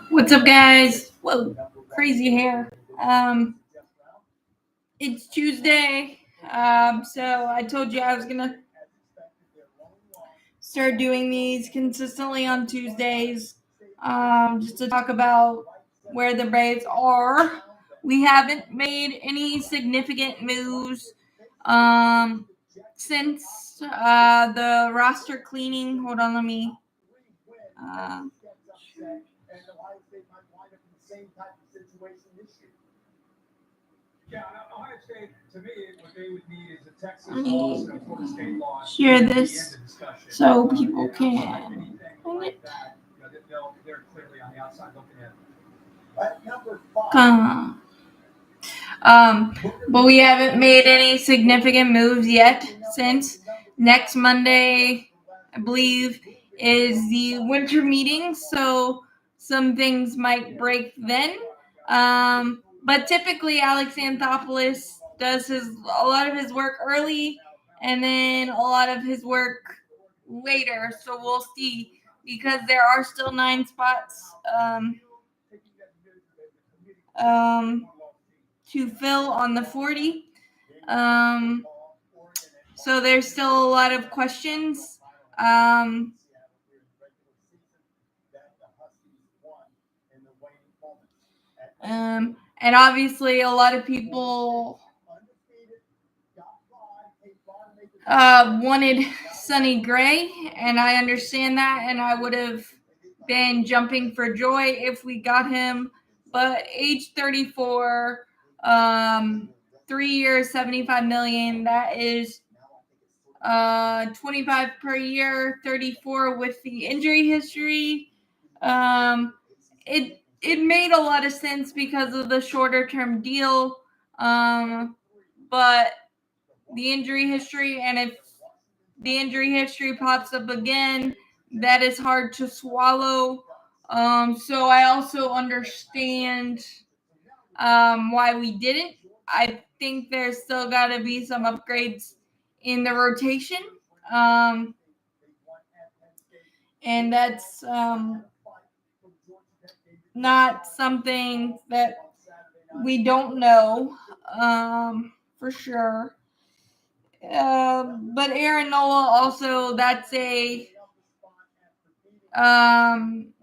What's up, guys? Whoa, crazy hair. It's Tuesday. So I told you I was gonna start doing these consistently on Tuesdays. Just to talk about where the Braves are. We haven't made any significant moves since the roster cleaning. Hold on, let me. Let me share this so people can. But we haven't made any significant moves yet since next Monday, I believe, is the winter meeting, so some things might break then. But typically, Alex Anthopoulos does a lot of his work early and then a lot of his work later, so we'll see, because there are still 9 spots to fill on the 40. So there's still a lot of questions. And obviously a lot of people wanted Sonny Gray, and I understand that, and I would have been jumping for joy if we got him. But age 34, 3 years, $75 million. That is 25 per year, 34 with the injury history. It made a lot of sense because of the shorter term deal. But the injury history, and if the injury history pops up again, that is hard to swallow. So I also understand why we didn't. I think there's still got to be some upgrades in the rotation. And that's not something that we don't know for sure. But Aaron Nola also, that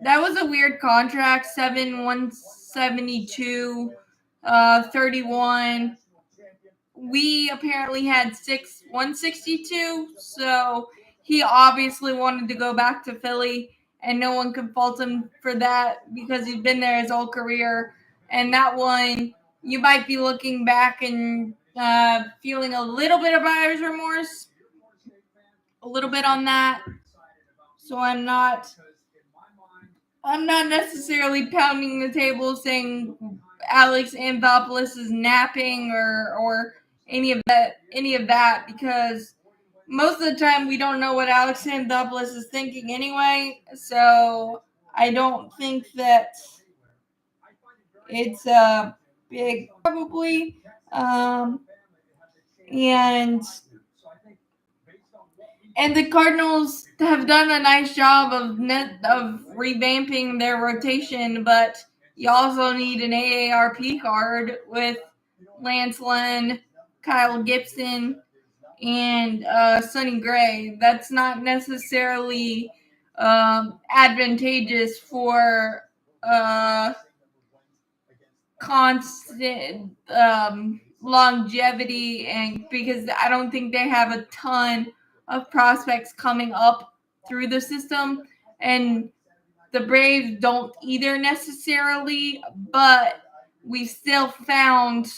was a weird contract, 172, 31. We apparently had 162, so he obviously wanted to go back to Philly, and no one can fault him for that because he's been there his whole career. And that one, you might be looking back and feeling a little bit of buyer's remorse, a little bit on that. So I'm not necessarily pounding the table saying Alex Anthopoulos is napping or any of that, because most of the time we don't know what Alex Anthopoulos is thinking anyway. So I don't think that it's a big probably. And the Cardinals have done a nice job of revamping their rotation, but you also need an AARP card with Lance Lynn, Kyle Gibson, and Sonny Gray. That's not necessarily advantageous for constant longevity, and because I don't think they have a ton of prospects coming up through the system, and the Braves don't either necessarily, but we still found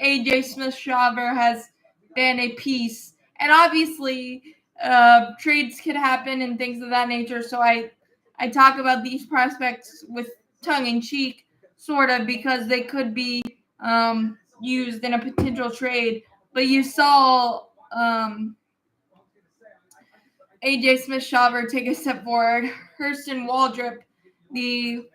AJ Smith-Shawver has been a piece, and obviously trades could happen and things of that nature, so I talk about these prospects with tongue-in-cheek, sort of, because they could be used in a potential trade. But you saw AJ Smith-Shawver take a step forward. Hurston Waldrop, the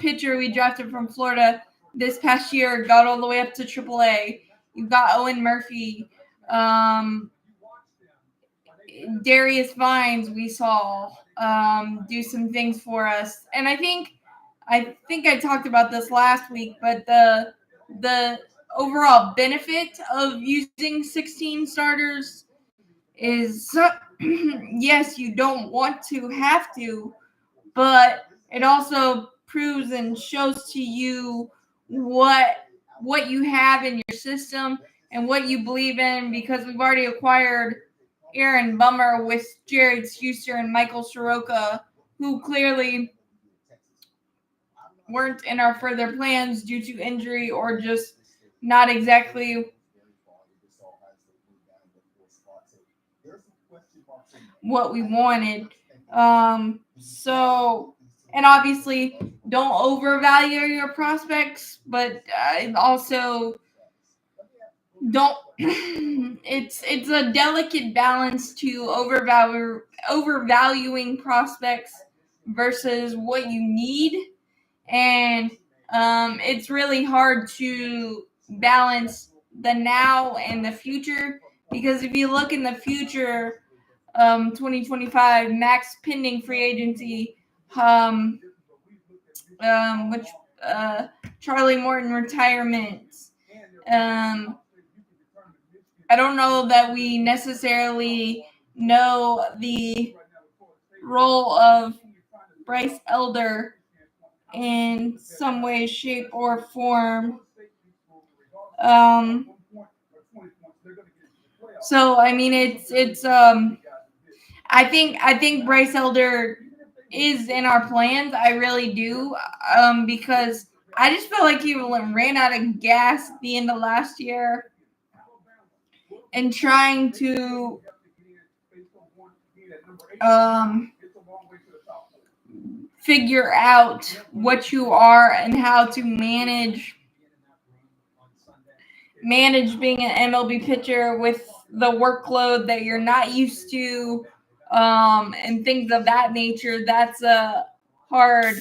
pitcher we drafted from Florida this past year, got all the way up to AAA. You've got Owen Murphy. Darius Vines we saw do some things for us, and I think I talked about this last week, but the overall benefit of using 16 starters is yes, you don't want to have to, but it also proves and shows to you what you have in your system and what you believe in, because we've already acquired Aaron Bummer with Jared Schuster and Michael Soroka, who clearly weren't in our further plans due to injury or just not exactly what we wanted. So, and obviously, don't overvalue your prospects, but also don't. it's a delicate balance to overvaluing prospects versus what you need, and it's really hard to balance the now and the future, because if you look in the future, 2025 max pending free agency, which Charlie Morton retirement. I don't know that we necessarily know the role of Bryce Elder in some way, shape, or form. So I mean, it's I think Bryce Elder is in our plans. I really do, because I just feel like he ran out of gas at the end of last year, and trying to figure out what you are and how to manage being an MLB pitcher with the workload that you're not used to, and things of that nature. That's a hard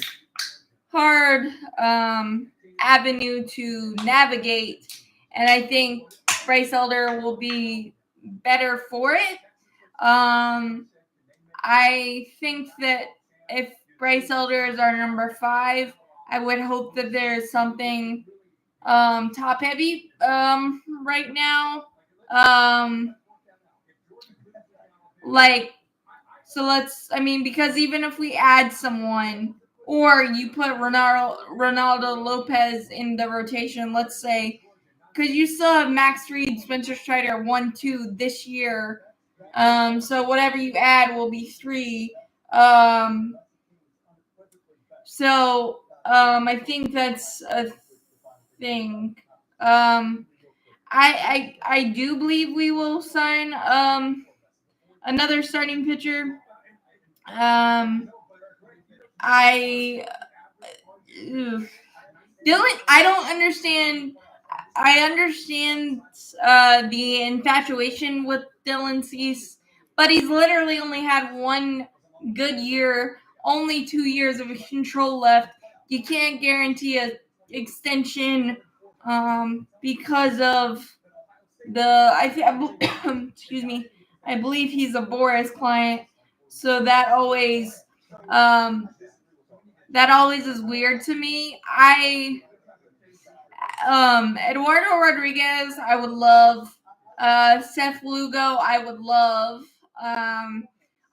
avenue to navigate, and I think Bryce Elder will be better for it. I think that if Bryce Elder is our number 5, I would hope that there's something top heavy right now. Because even if we add someone, or you put Ronaldo Lopez in the rotation, let's say, because you still have Max Fried, Spencer Strider 1, 2 this year. So whatever you add will be 3. So I think that's a thing. I do believe we will sign another starting pitcher. Dylan, I don't understand. I understand the infatuation with Dylan Cease, but he's literally only had one good year, only 2 years of control left. You can't guarantee a extension because of excuse me. I believe he's a Boris client, so that always is weird to me. Eduardo Rodriguez, I would love. Seth Lugo, I would love.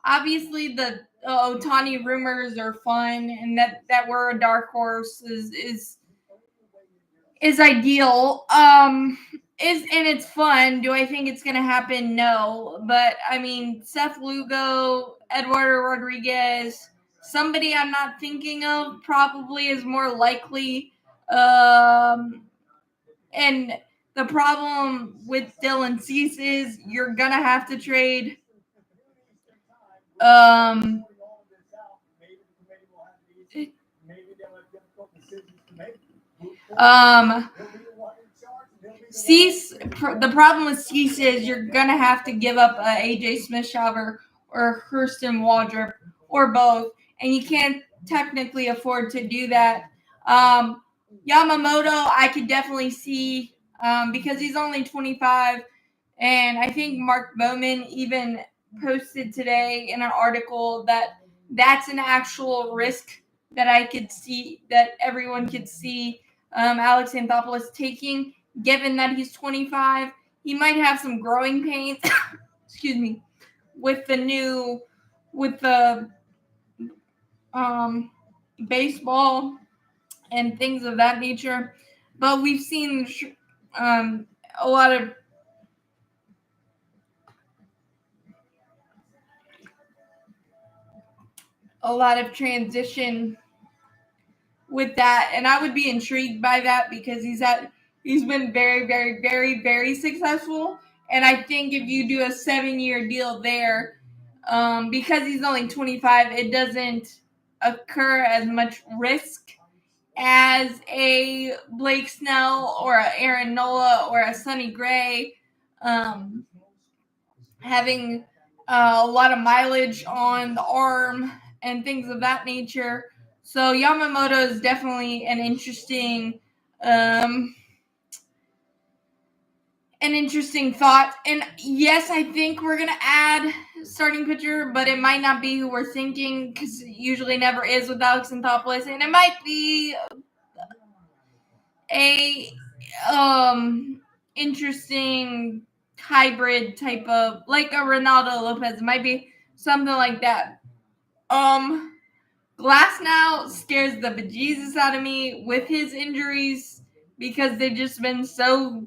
Obviously, the Ohtani rumors are fun, and that we're a dark horse is ideal. And it's fun. Do I think it's gonna happen? No, but I mean, Seth Lugo, Eduardo Rodriguez, somebody I'm not thinking of probably is more likely. And the problem with Dylan Cease is you're gonna have to trade. Cease. The problem with Cease is you're gonna have to give up AJ Smith-Shawver or Hurston Waldrop or both, and you can't technically afford to do that. Yamamoto, I could definitely see, because he's only 25, and I think Mark Bowman, even posted today in an article that that's an actual risk that I could see, that everyone could see Alex Anthopoulos taking, given that he's 25. He might have some growing pains, excuse me, with the baseball and things of that nature. But we've seen a lot of transition with that, and I would be intrigued by that because he's been very, very, very, very successful. And I think if you do a 7-year deal there, because he's only 25, it doesn't occur as much risk as a Blake Snell or a Aaron Nola or a Sonny Gray, having a lot of mileage on the arm and things of that nature. So Yamamoto is definitely an interesting thought. And yes, I think we're going to add starting pitcher, but it might not be who we're thinking, because it usually never is with Alex Anthopoulos. And it might be a interesting hybrid type of, like a Ronaldo Lopez. It might be something like that. Glass now scares the bejesus out of me with his injuries, because they've just been so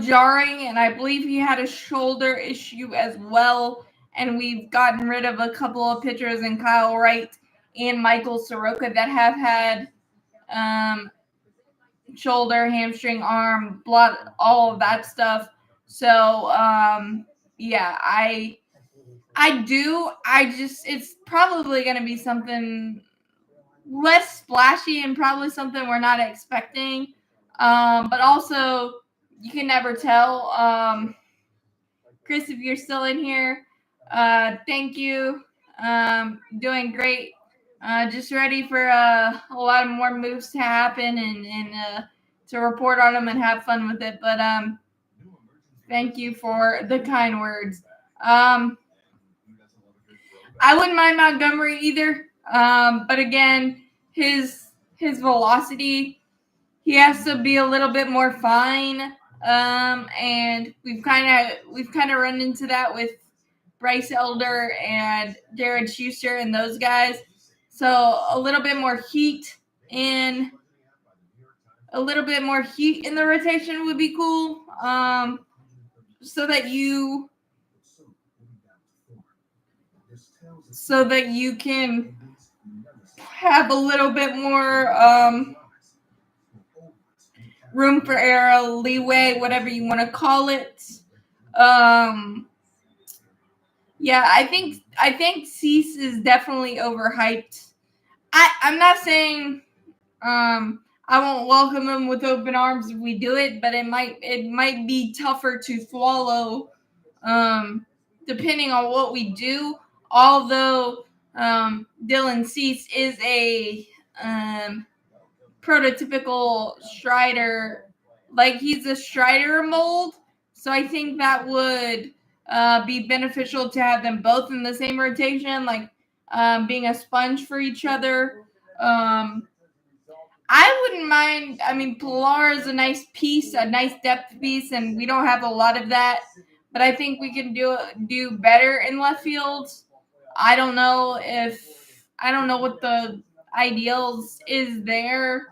jarring, and I believe he had a shoulder issue as well. And we've gotten rid of a couple of pitchers in Kyle Wright and Michael Soroka that have had shoulder, hamstring, arm, blood, all of that stuff. So yeah, it's probably going to be something less splashy and probably something we're not expecting. But also, you can never tell. Chris, if you're still in here, thank you. Doing great. Just ready for a lot of more moves to happen and to report on them and have fun with it. But thank you for the kind words. I wouldn't mind Montgomery either. But again, his velocity, he has to be a little bit more fine. And we've kind of run into that with Bryce Elder and Jared Schuster and those guys. So a little bit more heat in the rotation would be cool. So that you can have a little bit more room for error, leeway, whatever you want to call it. Yeah, I think Cease is definitely overhyped. I'm not saying I won't welcome him with open arms if we do it, but it might be tougher to swallow depending on what we do. Although Dylan Cease is a prototypical Strider, like he's a Strider mold, so I think that would be beneficial to have them both in the same rotation, like being a sponge for each other. I wouldn't mind. I mean, Pilar is a nice piece, a nice depth piece, and we don't have a lot of that. But I think we can do better in left field. I don't know what the ideals is there.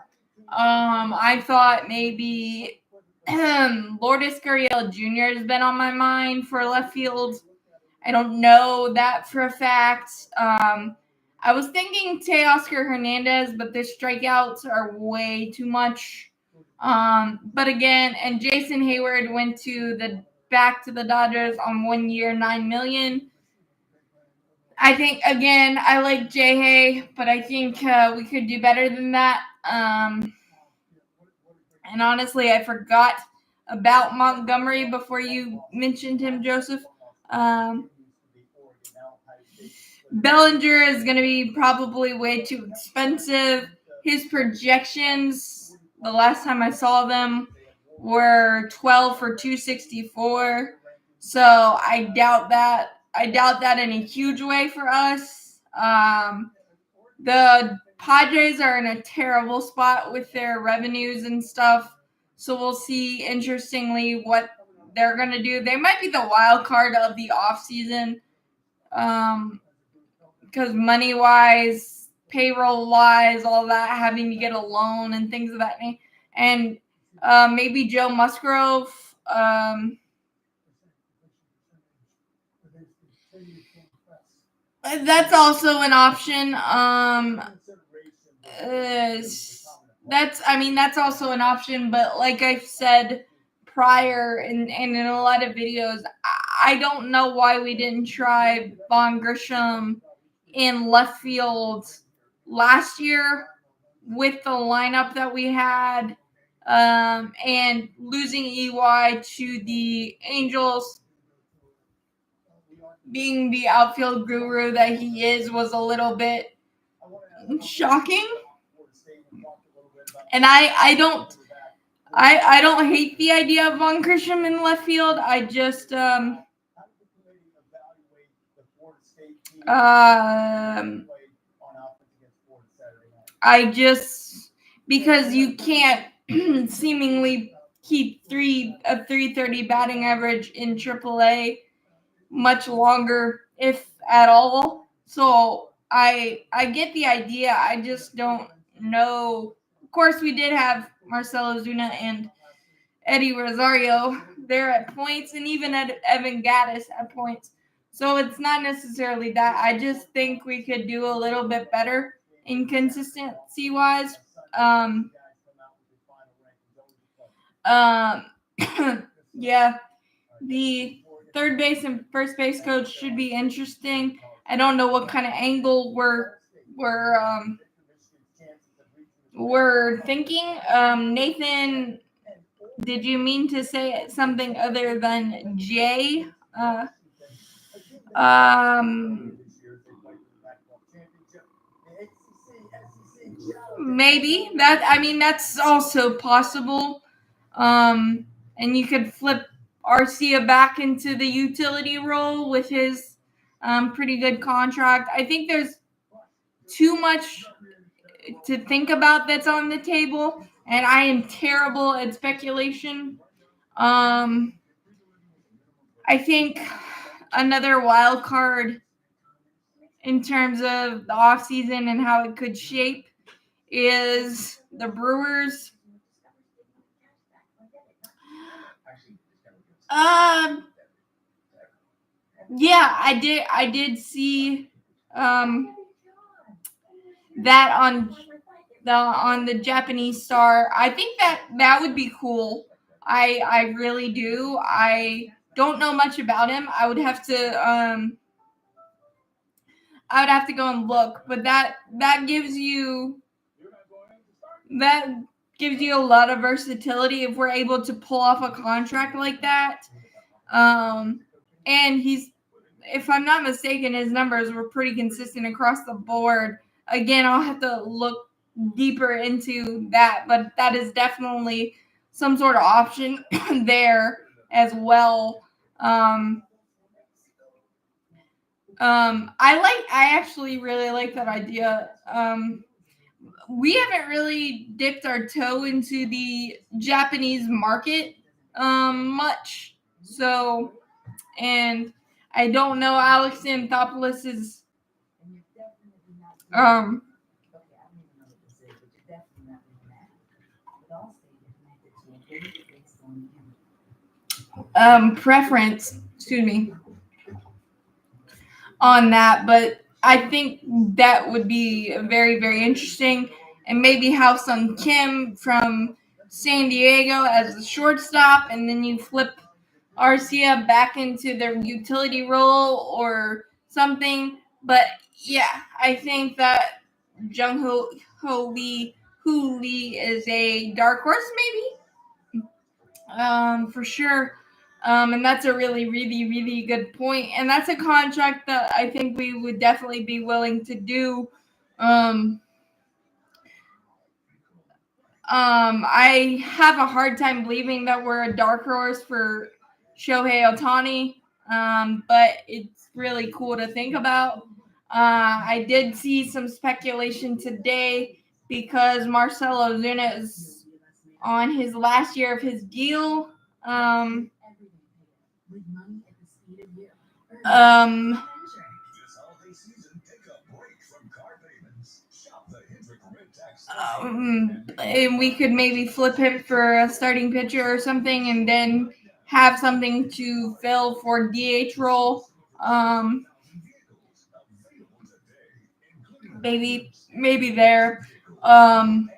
I thought maybe Lourdes Gurriel Jr. has been on my mind for left field. I don't know that for a fact. I was thinking Teoscar Hernandez, but the strikeouts are way too much. But again, and Jason Hayward went back to the Dodgers on 1 year, $9 million. I think, again, I like Jay Hay, but I think we could do better than that. And honestly, I forgot about Montgomery before you mentioned him, Joseph. Bellinger is going to be probably way too expensive. His projections, the last time I saw them, were 12 for 264. So I doubt that. I doubt that in a huge way for us. The Padres are in a terrible spot with their revenues and stuff. So we'll see, interestingly, what they're going to do. They might be the wild card of the offseason because money-wise, payroll-wise, all that, having to get a loan and things of that nature. And maybe Joe Musgrove. That's also an option. That's also an option. But like I've said prior and in a lot of videos, I don't know why we didn't try Von Grisham in left field last year with the lineup that we had, and losing EY to the Angels, being the outfield guru that he is, was a little bit shocking. And I don't hate the idea of Von Grisham in left field. I just because you can't seemingly keep a 330 batting average in AAA much longer, if at all. So I get the idea. I just don't know. Of course, we did have Marcelo Zuna and Eddie Rosario there at points, and even Evan Gaddis at points. So it's not necessarily that. I just think we could do a little bit better inconsistency-wise. Yeah, the third base and first base coach should be interesting. I don't know what kind of angle we're thinking. Nathan, did you mean to say something other than Jay? Maybe that's also possible. And you could flip Arcia back into the utility role with his pretty good contract. I think there's too much to think about that's on the table, and I am terrible at speculation. I think another wild card in terms of the offseason and how it could shape is the Brewers. Yeah, I did see that on the Japanese Star. I think that would be cool. I really do. I don't know much about him. I would have to go and look, but that gives you a lot of versatility if we're able to pull off a contract like that. And he's, if I'm not mistaken, his numbers were pretty consistent across the board. Again, I'll have to look deeper into that, but that is definitely some sort of option there as well. I actually really like that idea. We haven't really dipped our toe into the Japanese market much. So, and I don't know Alex Anthopoulos' preference, on that, but I think that would be very, very interesting. And maybe Ha-Seong Kim from San Diego as a shortstop, and then you flip Arcia back into their utility role or something. But yeah, I think that Jung-Ho Lee is a dark horse, maybe, for sure. And that's a really, really, really good point. And that's a contract that I think we would definitely be willing to do. I have a hard time believing that we're a dark horse for Shohei Ohtani, but it's really cool to think about. I did see some speculation today because Marcelo Ozuna is on his last year of his deal. Um, um, and we could maybe flip him for a starting pitcher or something, and then have something to fill for DH role. Maybe there. Um,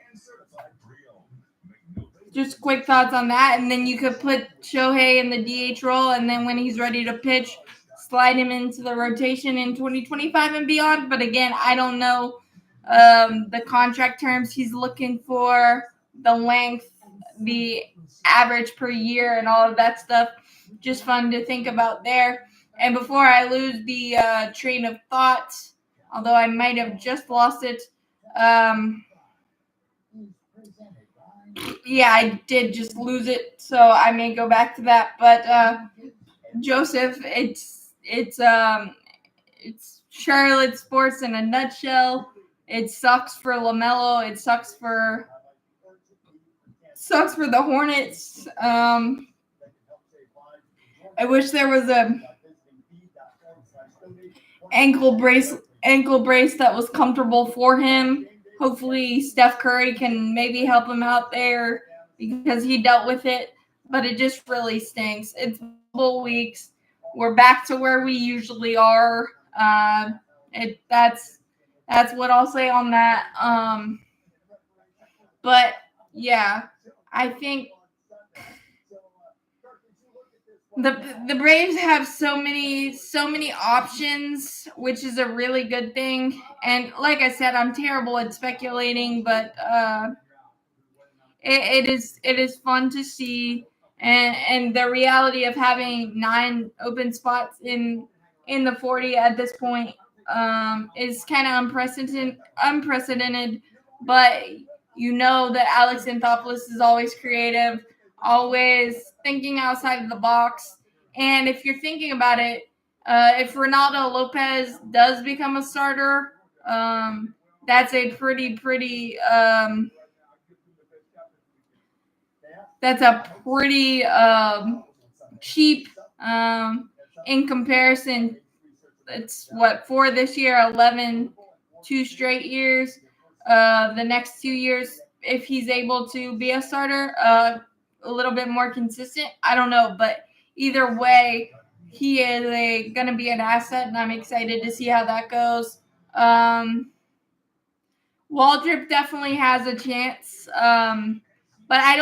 just quick thoughts on that, and then you could put Shohei in the DH role, and then when he's ready to pitch, slide him into the rotation in 2025 and beyond. But again, I don't know the contract terms he's looking for, the length, the average per year, and all of that stuff. Just fun to think about there. And before I lose the train of thought, although I might have just lost it, yeah, I did just lose it, so I may go back to that. But Joseph, it's Charlotte sports in a nutshell. It sucks for LaMelo. It sucks for the Hornets. I wish there was a ankle brace that was comfortable for him. Hopefully Steph Curry can maybe help him out there because he dealt with it, but it just really stinks. It's multiple weeks. We're back to where we usually are. That's what I'll say on that. But yeah, I think the Braves have so many options, which is a really good thing. And like I said, I'm terrible at speculating, but it is fun to see. And the reality of having 9 open spots in the 40 at this point is kind of unprecedented. But you know that Alex Anthopoulos is always creative, always thinking outside of the box. And if you're thinking about it, if Ronaldo Lopez does become a starter, that's a pretty cheap in comparison. It's what, 4 this year, 11 2 straight years. The next 2 years, if he's able to be a starter, a little bit more consistent. I don't know, but either way, he is going to be an asset, and I'm excited to see how that goes. Waldrop definitely has a chance, but I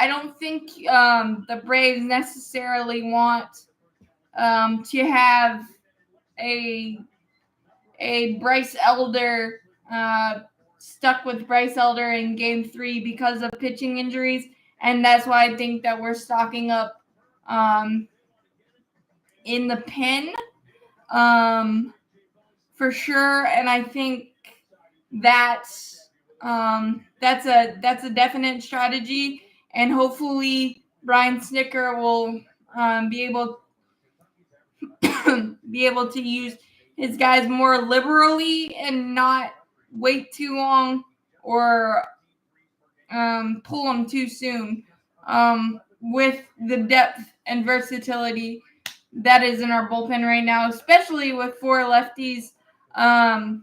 don't think the Braves necessarily want to have a Bryce Elder stuck with Bryce Elder in Game 3 because of pitching injuries, and that's why I think that we're stocking up in the pen for sure, and I think that's a definite strategy, and hopefully Brian Snicker will be able to use his guys more liberally and not wait too long or pull them too soon with the depth and versatility that is in our bullpen right now, especially with 4 lefties. And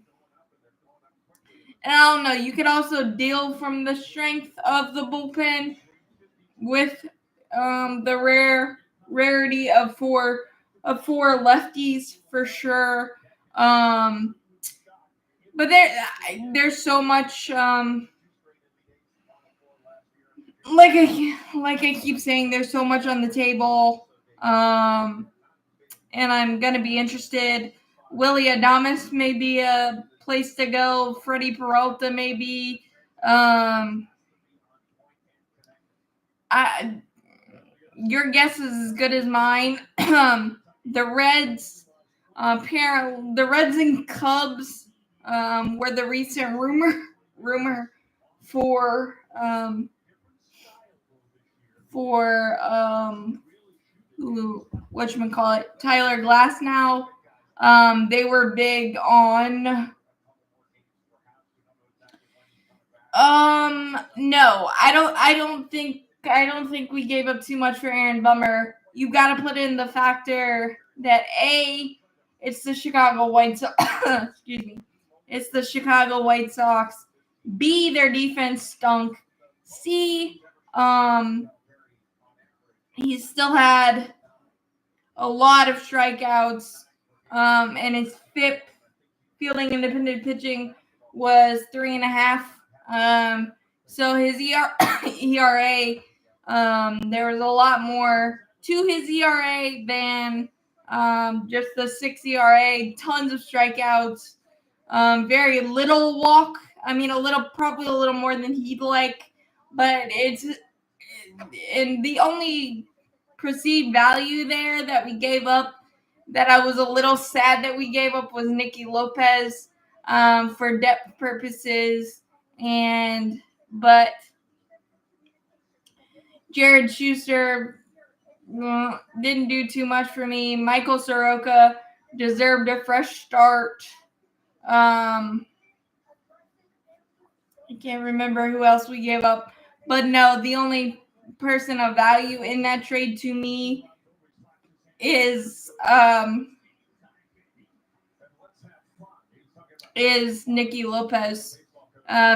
I don't know, you could also deal from the strength of the bullpen with the rarity of four lefties for sure. But there's so much like I keep saying, there's so much on the table. And I'm gonna be interested. Willie Adames may be a place to go. Freddie Peralta maybe. Your guess is as good as mine. The Reds, the Reds and Cubs were the recent rumor for for whatchamacallit, Tyler Glasnow. They were big on. No, I don't think we gave up too much for Aaron Bummer. You got to put in the factor that A, it's the Chicago White Sox. Excuse me. It's the Chicago White Sox. B, their defense stunk. C, he still had a lot of strikeouts. And his FIP, fielding independent pitching, was 3.5. So his ERA, there was a lot more to his ERA than just the 6 ERA. Tons of strikeouts, very little walk. I mean, probably a little more than he'd like, but and the only perceived value there that we gave up, that I was a little sad that we gave up, was Nicky Lopez for depth purposes, but Jared Schuster didn't do too much for me. Michael Soroka deserved a fresh start. I can't remember who else we gave up, but no, the only person of value in that trade to me is Nicky Lopez,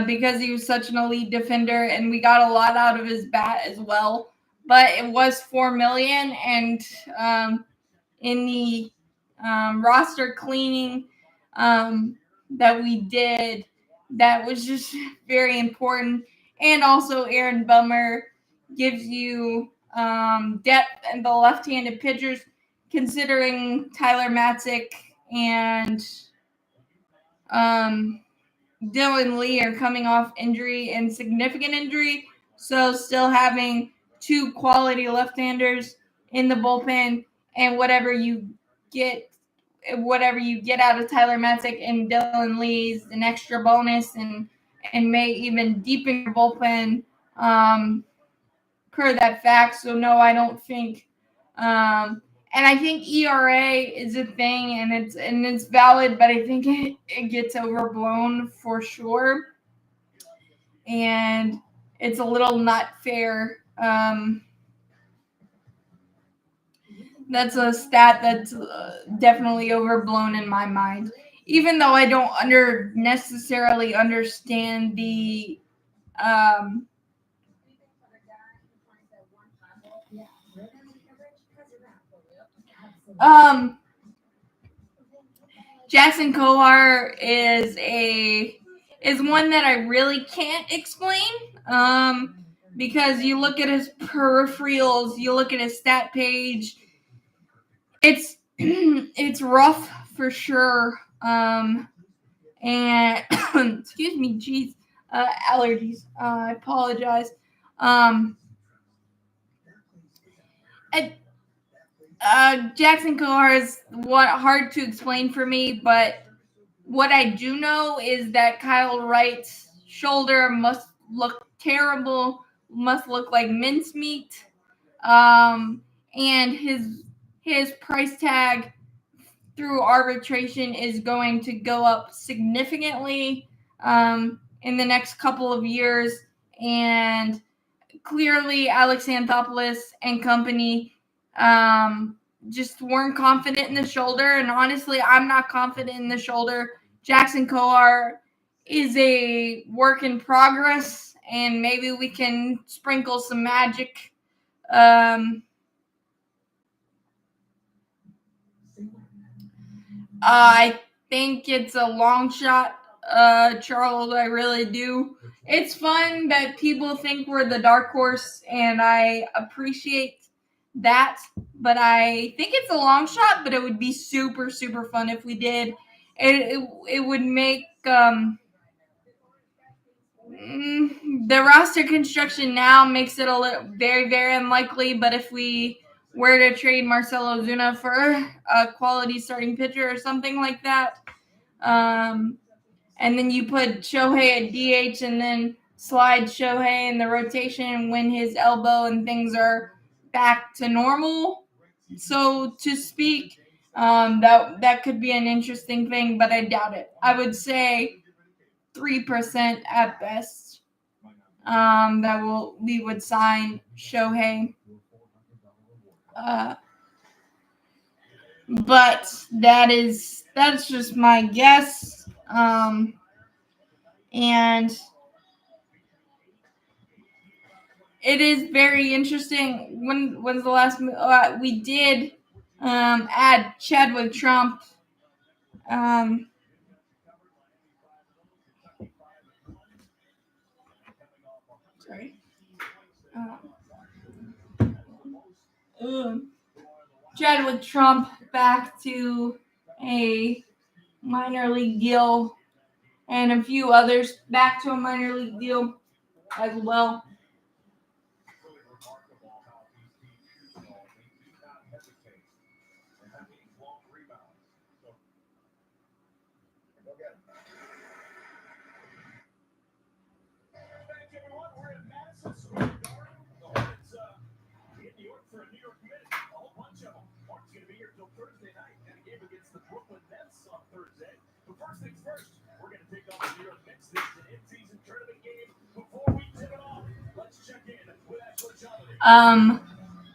because he was such an elite defender, and we got a lot out of his bat as well. But it was $4 million, and in the roster cleaning that we did, that was just very important. And also, Aaron Bummer gives you depth in the left-handed pitchers, considering Tyler Matzik and Dylan Lee are coming off injury and significant injury. So still having two quality left-handers in the bullpen, and whatever you get out of Tyler Matzik and Dylan Lee is an extra bonus, and may even deepen your bullpen per that fact. So no, I don't think. And I think ERA is a thing, and it's valid, but I think it gets overblown for sure, and it's a little not fair. That's a stat that's definitely overblown in my mind, even though I don't necessarily understand the Jackson Kohar is one that I really can't explain, because you look at his peripherals, you look at his stat page, it's it's rough for sure, and excuse me, geez, allergies, I apologize. Jackson Kohar is hard to explain for me, but what I do know is that Kyle Wright's shoulder must look terrible, must look like mincemeat, and his price tag through arbitration is going to go up significantly in the next couple of years, and clearly Alex Anthopoulos and company just weren't confident in the shoulder, and honestly, I'm not confident in the shoulder. Jackson Kohar is a work in progress, and maybe we can sprinkle some magic. I think it's a long shot, Charles. I really do. It's fun that people think we're the dark horse, and I appreciate that, but I think it's a long shot, but it would be super, super fun if we did. It would make the roster construction now makes it very, very unlikely, but if we were to trade Marcell Ozuna for a quality starting pitcher or something like that, and then you put Shohei at DH and then slide Shohei in the rotation when his elbow and things are back to normal, so to speak. That could be an interesting thing, but I doubt it. I would say 3% at best. We would sign Shohei. But that's just my guess. And it is very interesting. When's the last we did add Chadwick Trump. Sorry. Chadwick Trump back to a minor league deal, and a few others back to a minor league deal as well.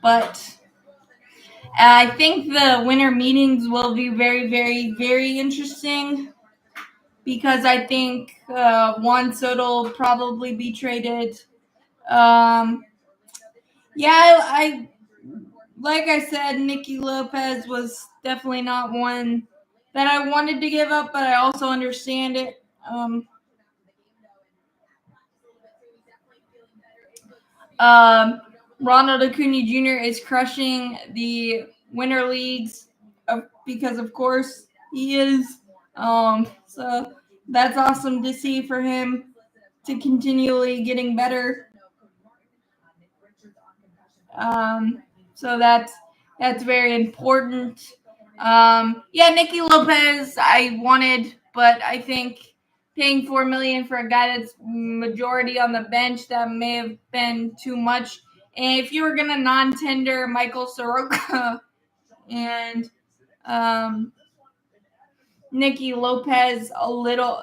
But I think the winter meetings will be very, very, very interesting because I think Juan Soto will probably be traded. I like I said, Nicky Lopez was definitely not one that I wanted to give up, but I also understand it. Ronald Acuna Jr. is crushing the winter leagues because, of course, he is. So that's awesome to see for him to continually getting better. So that's very important. Nicky Lopez I wanted, but I think paying $4 million for a guy that's majority on the bench, that may have been too much. And if you were gonna non-tender Michael Soroka and Nicky Lopez a little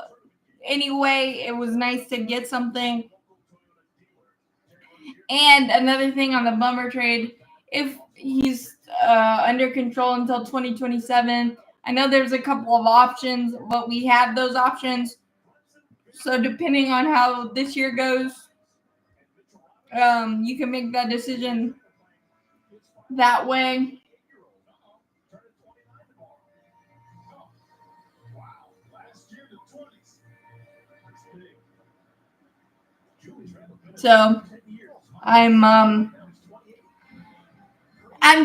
anyway, it was nice to get something. And another thing on the Bummer trade, if he's under control until 2027, I know there's a couple of options, but we have those options. So depending on how this year goes, you can make that decision that way. So I'm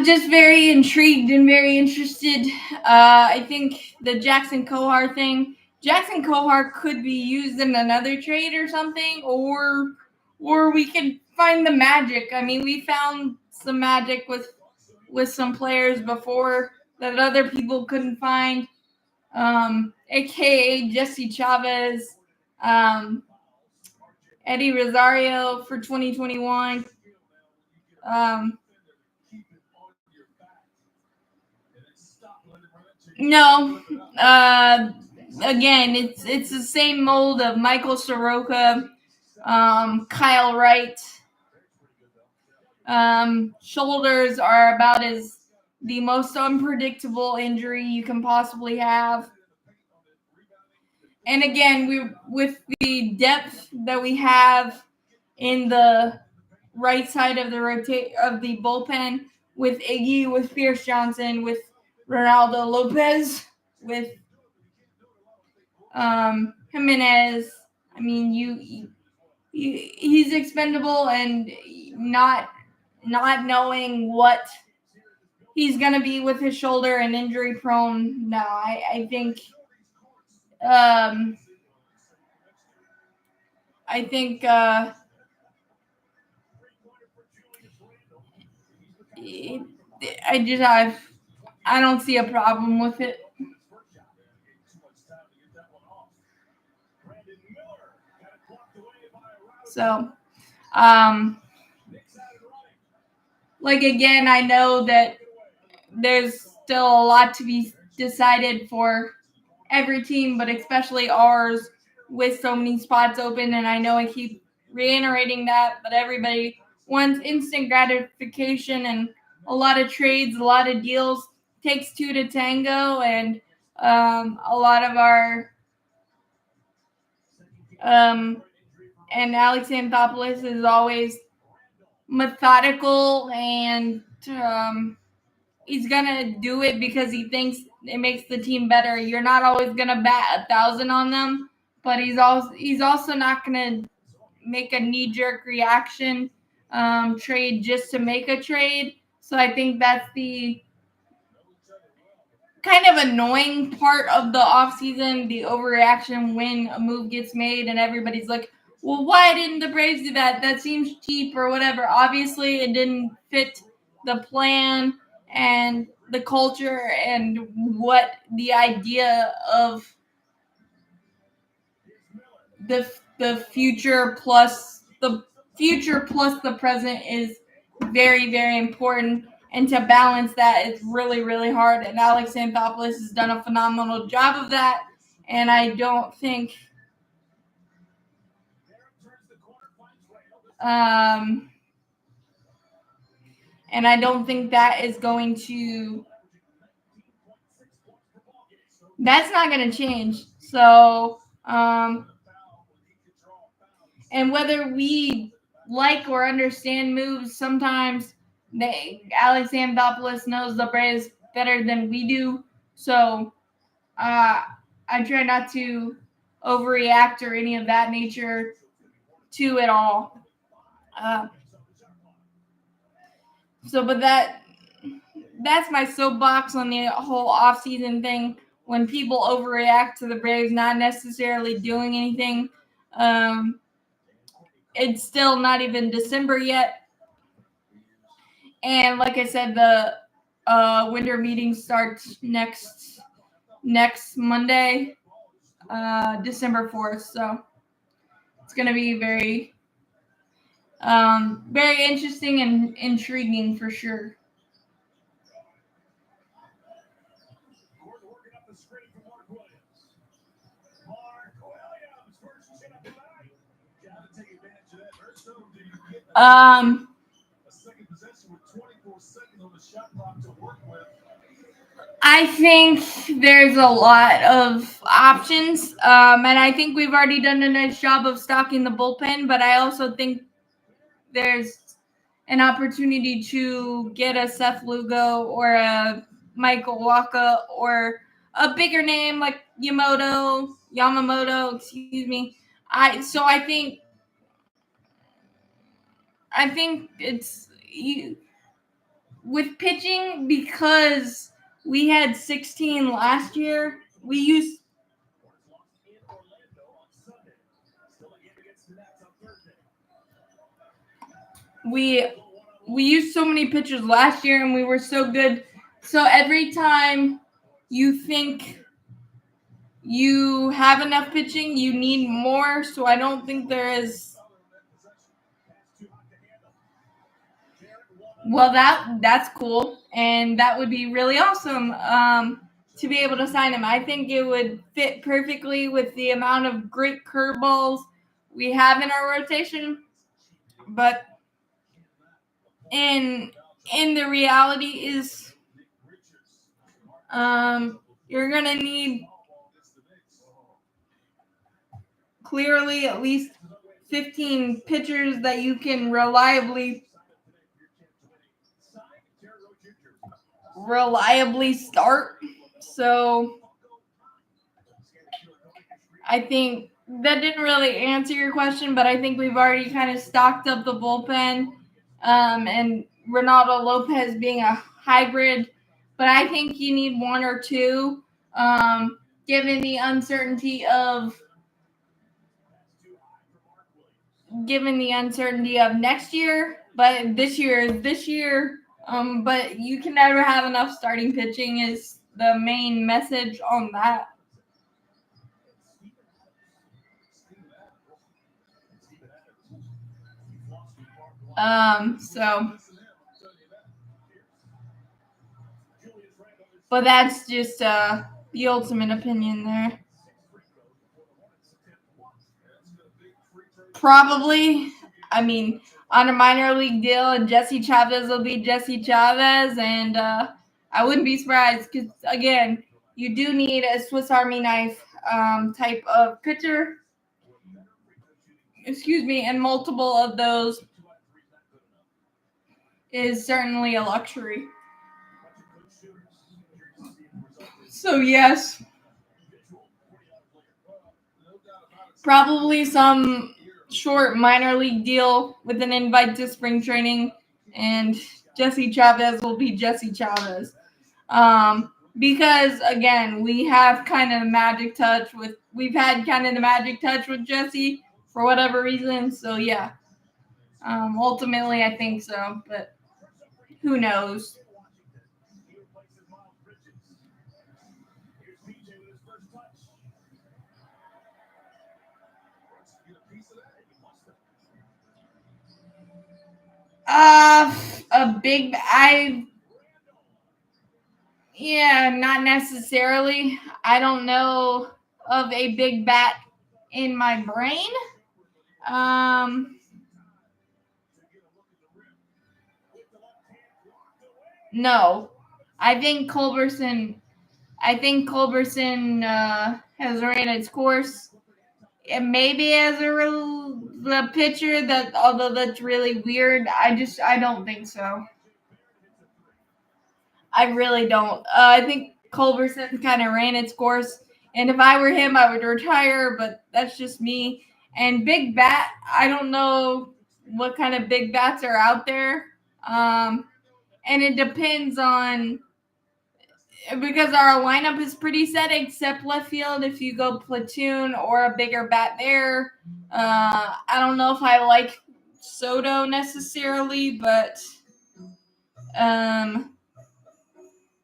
just very intrigued and very interested. I think the Jackson Kohar thing. Jackson Kohar could be used in another trade or something, or we could find the magic. I mean, we found some magic with some players before that other people couldn't find, aka Jesse Chavez, Eddie Rosario for 2021. No, again, it's the same mold of Michael Soroka, Kyle Wright. Shoulders are about as the most unpredictable injury you can possibly have. And again, with the depth that we have in the right side of the bullpen, with Iggy, with Pierce Johnson, with Ronaldo Lopez, with Jimenez. I mean, he's expendable, and not knowing what he's gonna be with his shoulder and injury prone. No, I think I don't see a problem with it. So, again, I know that there's still a lot to be decided for every team, but especially ours with so many spots open. And I know I keep reiterating that, but everybody wants instant gratification and a lot of trades, a lot of deals. Takes two to tango, and a lot of our and Alex Anthopoulos is always methodical, and he's gonna do it because he thinks it makes the team better. You're not always gonna bat 1,000 on them, but he's also not gonna make a knee-jerk reaction trade just to make a trade. So I think that's the kind of annoying part of the offseason, the overreaction when a move gets made and everybody's like, well, why didn't the Braves do that? That seems cheap or whatever. Obviously, it didn't fit the plan and the culture and what the idea of the future plus the present is very, very important. And to balance that is really, really hard. And Alex Anthopoulos has done a phenomenal job of that. And I don't think that is going to that's not going to change. So and whether we like or understand moves, sometimes Alex Anthopoulos knows the Braves better than we do. So I try not to overreact or any of that nature to it all. But that's my soapbox on the whole offseason thing. When people overreact to the Braves not necessarily doing anything, it's still not even December yet. And like I said, the winter meeting starts next Monday, December 4th. So it's going to be very, very interesting and intriguing for sure. I think there's a lot of options, and I think we've already done a nice job of stocking the bullpen, but I also think there's an opportunity to get a Seth Lugo or a Michael Waka or a bigger name like Yamamoto, excuse me. I think it's with pitching, because we had 16 last year. We used so many pitchers last year, and we were so good. So every time you think you have enough pitching, you need more. So I don't think there is. Well, that's cool, and that would be really awesome to be able to sign him. I think it would fit perfectly with the amount of great curveballs we have in our rotation. But in the reality is, you're gonna need clearly at least 15 pitchers that you can reliably start. So I think that didn't really answer your question, but I think we've already kind of stocked up the bullpen, and Ronaldo Lopez being a hybrid. But I think you need one or two, given the uncertainty of next year. But this year is this year. But you can never have enough starting pitching is the main message on that. But that's just the ultimate opinion there. Probably, I mean, on a minor league deal, and Jesse Chavez will be Jesse Chavez, and I wouldn't be surprised because, again, you do need a Swiss Army knife type of pitcher. Excuse me, and multiple of those is certainly a luxury. So, yes, probably some short minor league deal with an invite to spring training, and Jesse Chavez will be Jesse Chavez. Because again, we've had kind of the magic touch with Jesse for whatever reason. So yeah, ultimately I think so, but who knows? Not necessarily. I don't know of a big bat in my brain. No, I think Culberson has ran its course. And maybe as the pitcher, that although that's really weird, I don't think so. I really don't. I think Culberson kind of ran its course, and if I were him, I would retire. But that's just me. And big bat, I don't know what kind of big bats are out there, and it depends on. Because our lineup is pretty set, except left field. If you go platoon or a bigger bat there, I don't know if I like Soto necessarily, but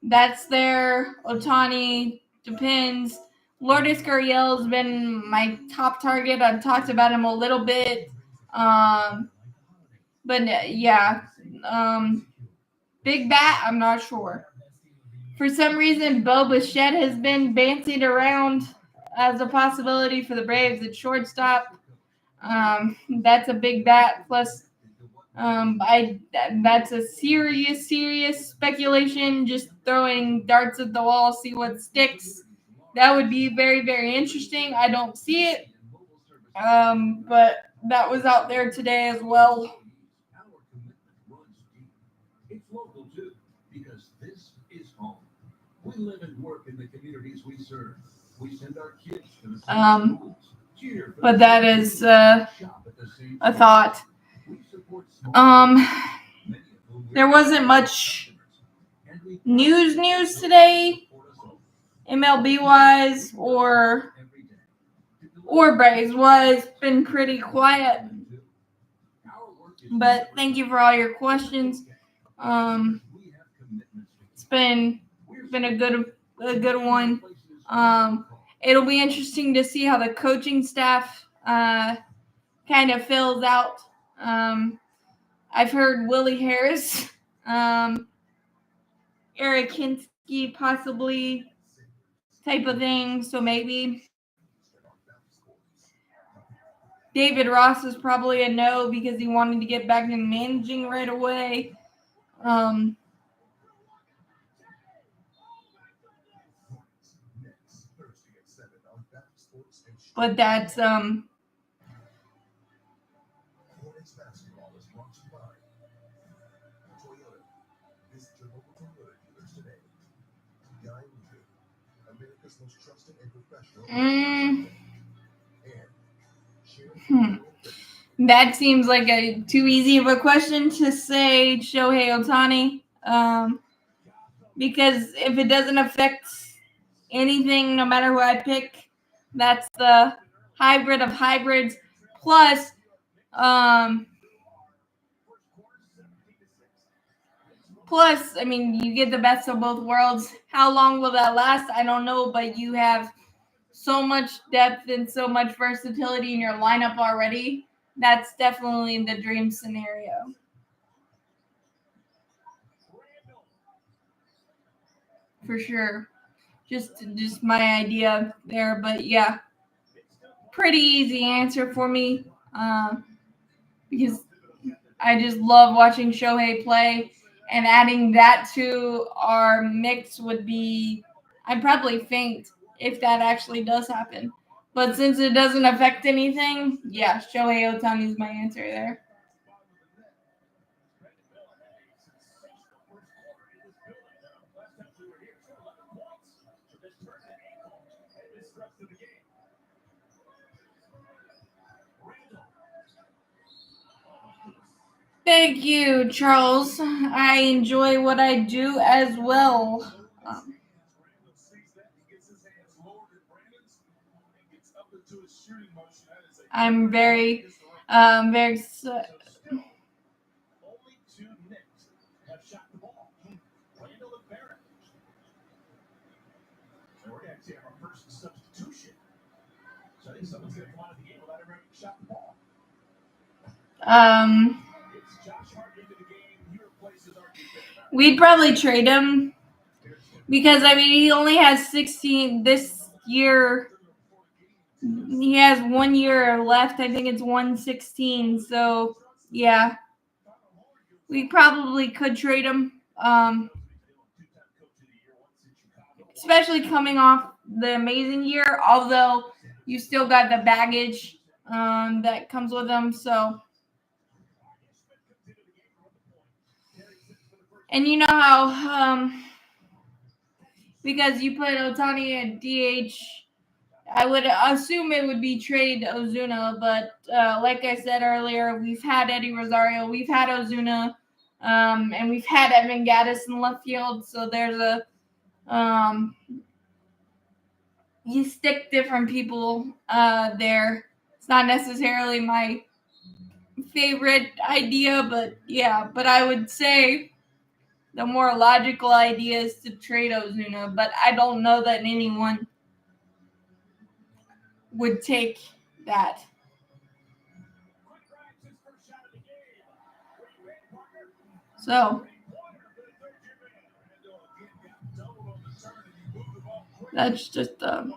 that's there. Ohtani depends. Lourdes Gurriel has been my top target. I've talked about him a little bit, but yeah, big bat. I'm not sure. For some reason, Bo Bichette has been bantied around as a possibility for the Braves at shortstop. That's a big bat. Plus, that's a serious speculation. Just throwing darts at the wall, see what sticks. That would be very, very interesting. I don't see it, but that was out there today as well. We live and work in the communities we serve. We send our kids to the schools. But that is a thought. There wasn't much news today, MLB wise or Braves wise. Been pretty quiet. But thank you for all your questions. It's been a good one. It'll be interesting to see how the coaching staff kind of fills out. I've heard Willie Harris, Eric Hinsky possibly type of thing. So maybe David Ross is probably a no because he wanted to get back into managing right away. But that's that seems like a too easy of a question to say Shohei Ohtani. Because if it doesn't affect anything, no matter who I pick, that's the hybrid of hybrids. Plus, I mean, you get the best of both worlds. How long will that last? I don't know, but you have so much depth and so much versatility in your lineup already. That's definitely the dream scenario. for sure. Just my idea there, but yeah, pretty easy answer for me because I just love watching Shohei play, and adding that to our mix would be, I'd probably faint if that actually does happen. But since it doesn't affect anything, yeah, Shohei Ohtani is my answer there. Thank you, Charles. I enjoy what I do as well. I'm very. Um, we'd probably trade him because I mean he only has 16 this year. He has 1 year left. I think it's 116. So yeah, we probably could trade him. Especially coming off the amazing year. Although you still got the baggage that comes with him. So, and you know how because you put Ohtani at DH. I would assume it would be trade Ozuna, but like I said earlier, we've had Eddie Rosario, we've had Ozuna, and we've had Evan Gattis in left field. So there's a you stick different people there. It's not necessarily my favorite idea, but yeah. But I would say the more logical idea is to trade Ozuna, but I don't know that anyone would take that. So that's just um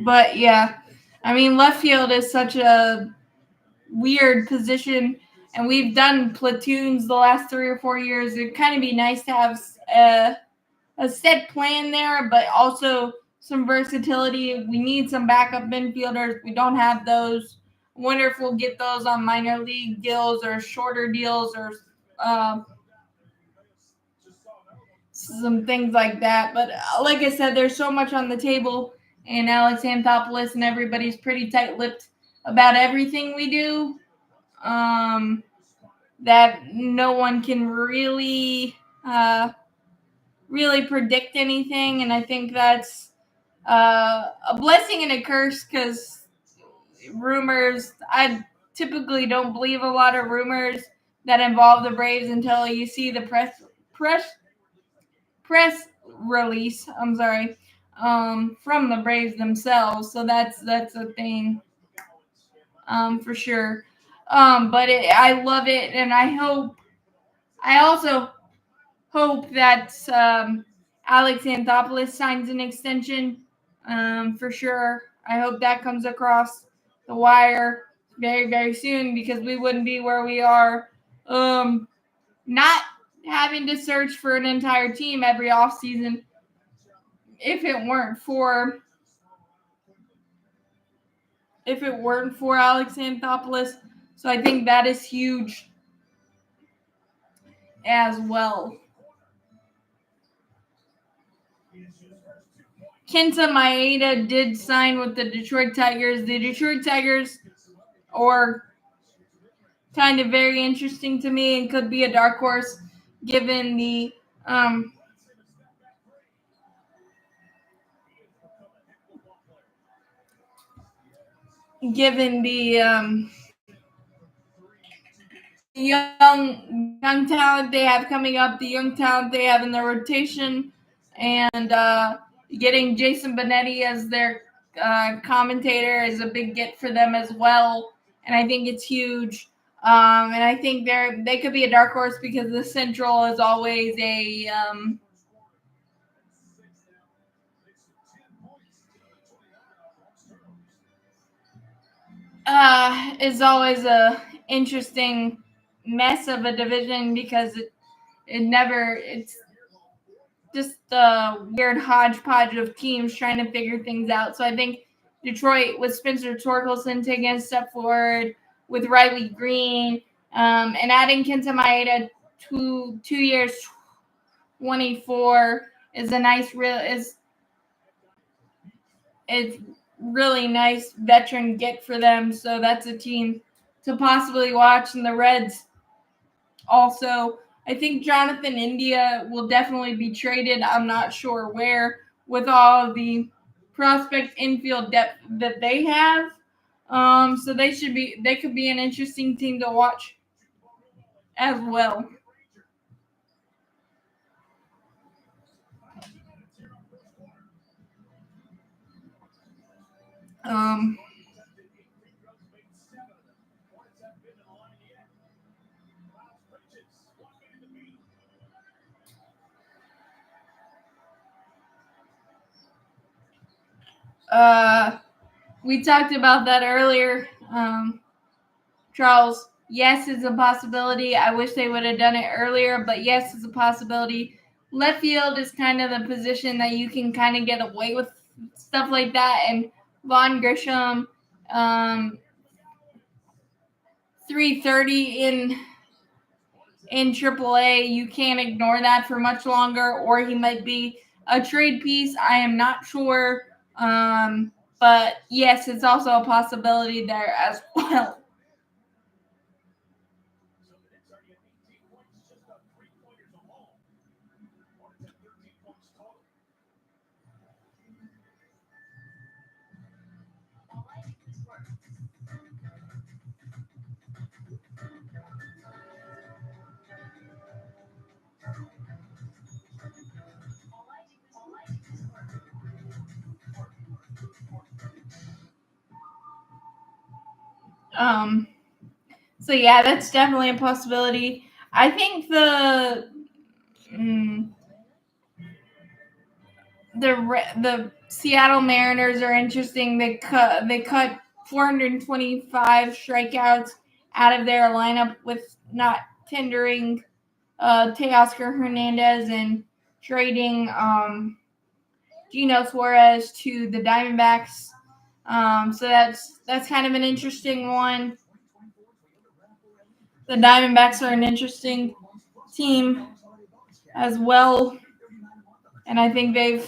but yeah. I mean left field is such a weird position and we've done platoons the last 3 or 4 years. It'd kind of be nice to have a set plan there, but also some versatility. We need some backup infielders. We don't have those. I wonder if we'll get those on minor league deals or shorter deals or some things like that. But like I said, there's so much on the table, and Alex Anthopoulos and everybody's pretty tight-lipped about everything we do. That no one can really predict anything, and I think that's a blessing and a curse because rumors. I typically don't believe a lot of rumors that involve the Braves until you see the press release. I'm sorry, from the Braves themselves. So that's a thing, for sure. But I love it, and I also hope that Alex Anthopoulos signs an extension, for sure. I hope that comes across the wire very, very soon because we wouldn't be where we are not having to search for an entire team every offseason if it weren't for Alex Anthopoulos. So I think that is huge as well. Kenta Maeda did sign with the Detroit Tigers. The Detroit Tigers are kind of very interesting to me and could be a dark horse given the given the young talent they have coming up, the young talent they have in their rotation. and getting Jason Benetti as their commentator is a big get for them as well, and I think it's huge. And I think they could be a dark horse because the Central is always a interesting mess of a division because it's just a weird hodgepodge of teams trying to figure things out. So I think Detroit with Spencer Torkelson taking a step forward with Riley Green and adding Kenta Maeda 2 years 24 is a nice it's really nice veteran get for them. So that's a team to possibly watch. And the Reds also, I think Jonathan India will definitely be traded. I'm not sure where with all of the prospect infield depth that they have. So they could be an interesting team to watch as well. Um, we talked about that earlier. Charles, yes, it's a possibility. I wish they would have done it earlier, but yes, it's a possibility. Left field is kind of the position that you can kind of get away with stuff like that. And Vaughn Grisham, 330 in AAA, you can't ignore that for much longer, or he might be a trade piece. I am not sure. But yes, it's also a possibility there as well. So yeah, that's definitely a possibility. I think the Seattle Mariners are interesting. They cut 425 strikeouts out of their lineup with not tendering Teoscar Hernandez and trading Gino Suarez to the Diamondbacks. So that's kind of an interesting one. The Diamondbacks are an interesting team as well, and I think they've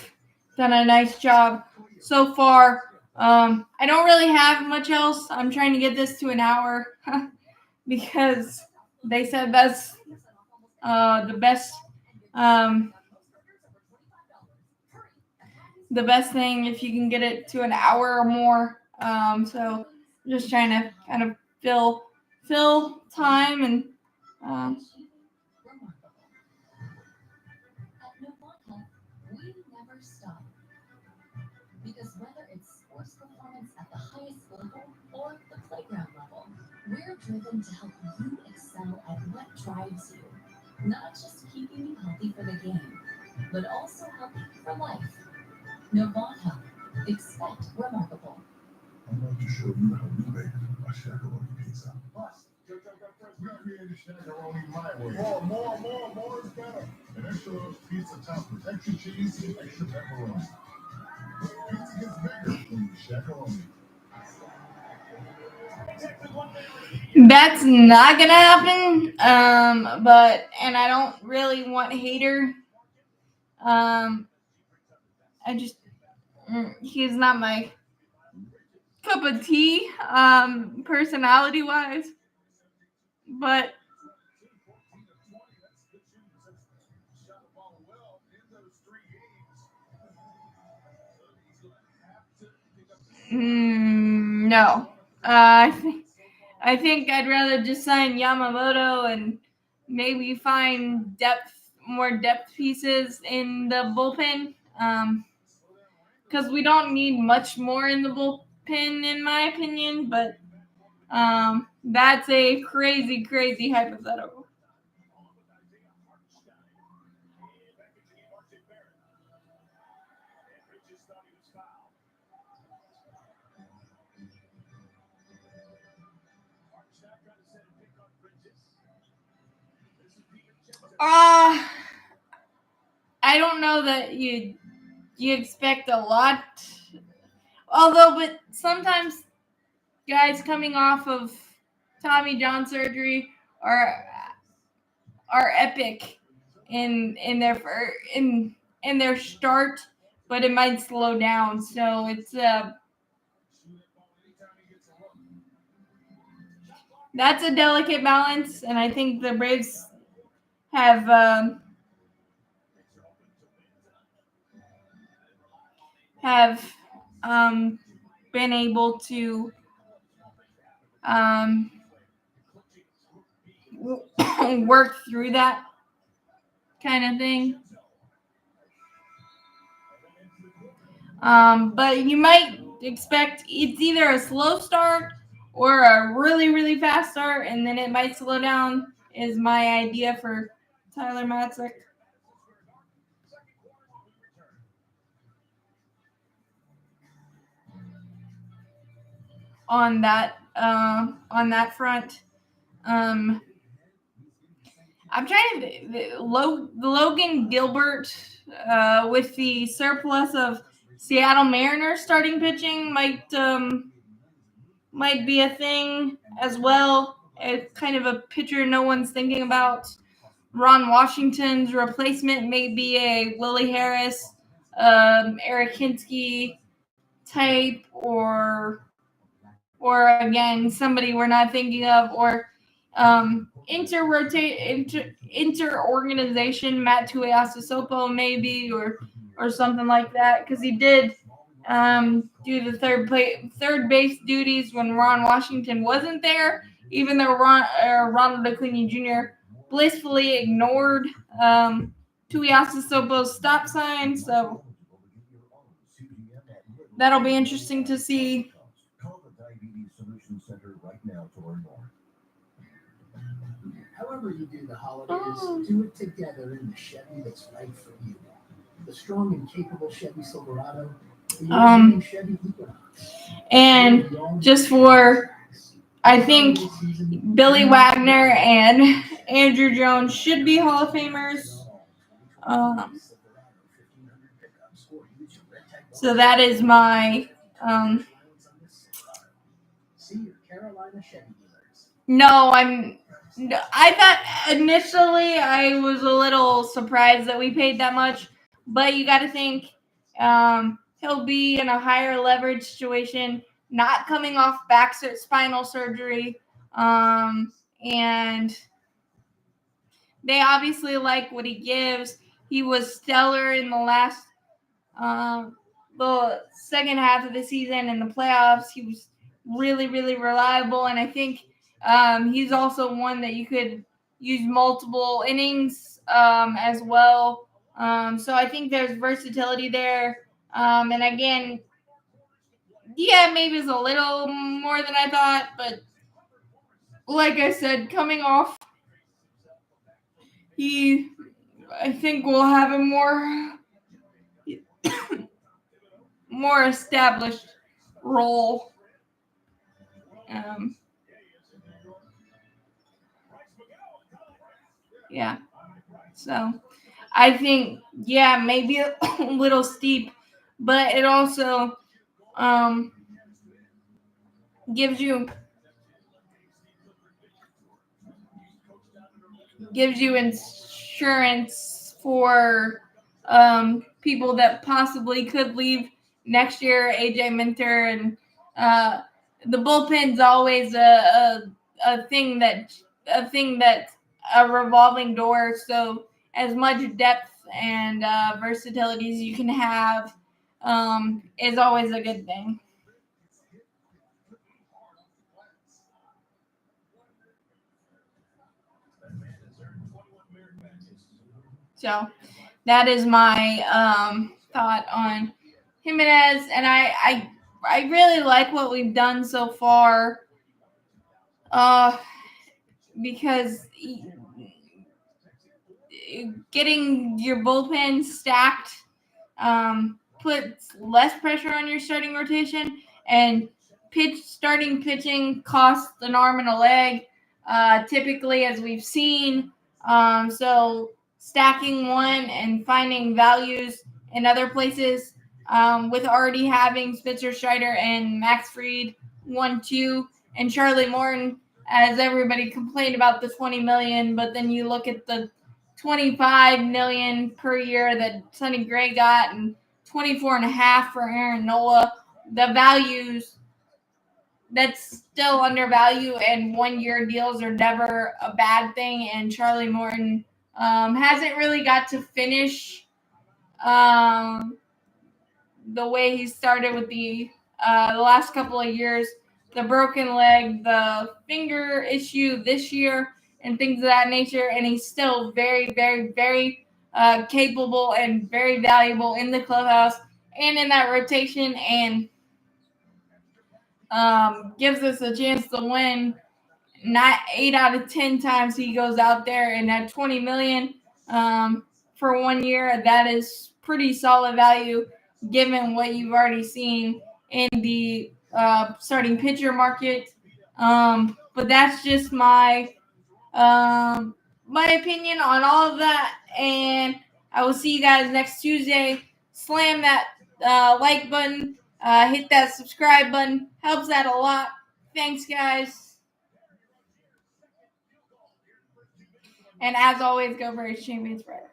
done a nice job so far. I don't really have much else. I'm trying to get this to an hour because they said that's the best the best thing if you can get it to an hour or more. So just trying to kind of fill time and we never stop. Because whether it's sports performance at the highest level or the playground level, we're driven to help you excel at what drives you. Not just keeping you healthy for the game, but also healthy for life. Novant Health. Expect remarkable. I'm about to show you how we make a shakaroni pizza. Plus, we created shakaroni my way. More is better. An extra pizza topped with extra cheese and extra pepperoni. Pizza gets bigger when you shakaroni. That's not gonna happen. And I don't really want hater. I just he's not my cup of tea, personality wise. But no. I think I'd rather just sign Yamamoto and maybe find depth more depth pieces in the bullpen. Because we don't need much more in the bullpen, in my opinion. But that's a crazy, crazy hypothetical. I don't know that you expect a lot. Although, but sometimes guys coming off of Tommy John surgery are epic in their start, but it might slow down. So it's that's a delicate balance, and I think the Braves have been able to work through that kind of thing. But you might expect it's either a slow start or a really, really fast start, and then it might slow down, is my idea for Tyler Matzik. On that front. I'm trying to the Logan Gilbert with the surplus of Seattle Mariners starting pitching might be a thing as well. It's kind of a pitcher no one's thinking about. Ron Washington's replacement may be a Willie Harris, Eric Hinsky type, or again somebody we're not thinking of, or inter-organization Matt Tuiasosopo maybe, or something like that, because he did do the third base duties when Ron Washington wasn't there, even though Ronald Acuna Jr. blissfully ignored Tuiasosopo's stop sign. So that'll be interesting to see. Call the Diabetes Solutions Center right now to learn more. However you do the holidays, do it together in the Chevy that's right for you. The strong and capable Chevy Silverado, the Chevy Equinox. And just for, I think Billy Wagner and Andrew Jones should be Hall of Famers. So that is my no, I thought initially I was a little surprised that we paid that much, but you got to think he'll be in a higher leverage situation, not coming off spinal surgery, and they obviously like what he gives. He was stellar in the second half of the season in the playoffs. He was really, really reliable, and I think he's also one that you could use multiple innings as well. So I think there's versatility there. And again, yeah, maybe it's a little more than I thought, but like I said, coming off, I think will have a more established role. Yeah. So I think, yeah, maybe a little steep, but it also gives you insurance for people that possibly could leave next year. AJ Minter, and the bullpen's always a thing that's a revolving door. So as much depth and versatility as you can have is always a good thing. So that is my thought on Jimenez, and I really like what we've done so far. Because getting your bullpen stacked puts less pressure on your starting rotation, and starting pitching costs an arm and a leg, typically, as we've seen. So stacking one and finding values in other places, with already having Spencer Strider and Max Fried 1-2, and Charlie Morton, as everybody complained about the $20 million, but then you look at the $25 million per year that Sonny Gray got and $24.5 for Aaron Nola. The values, that's still undervalued, and 1 year deals are never a bad thing. And Charlie Morton hasn't really got to finish the way he started with the last couple of years. The broken leg, the finger issue this year, and things of that nature. And he's still very, very, very capable and very valuable in the clubhouse and in that rotation, and gives us a chance to win. Not 8 out of 10 times he goes out there, and at $20 million for 1 year, that is pretty solid value given what you've already seen in the starting pitcher market. But that's just my opinion on all of that, and I will see you guys next Tuesday. Slam that like button, hit that subscribe button, helps out a lot. Thanks, guys. And as always, go Braves, champions forever.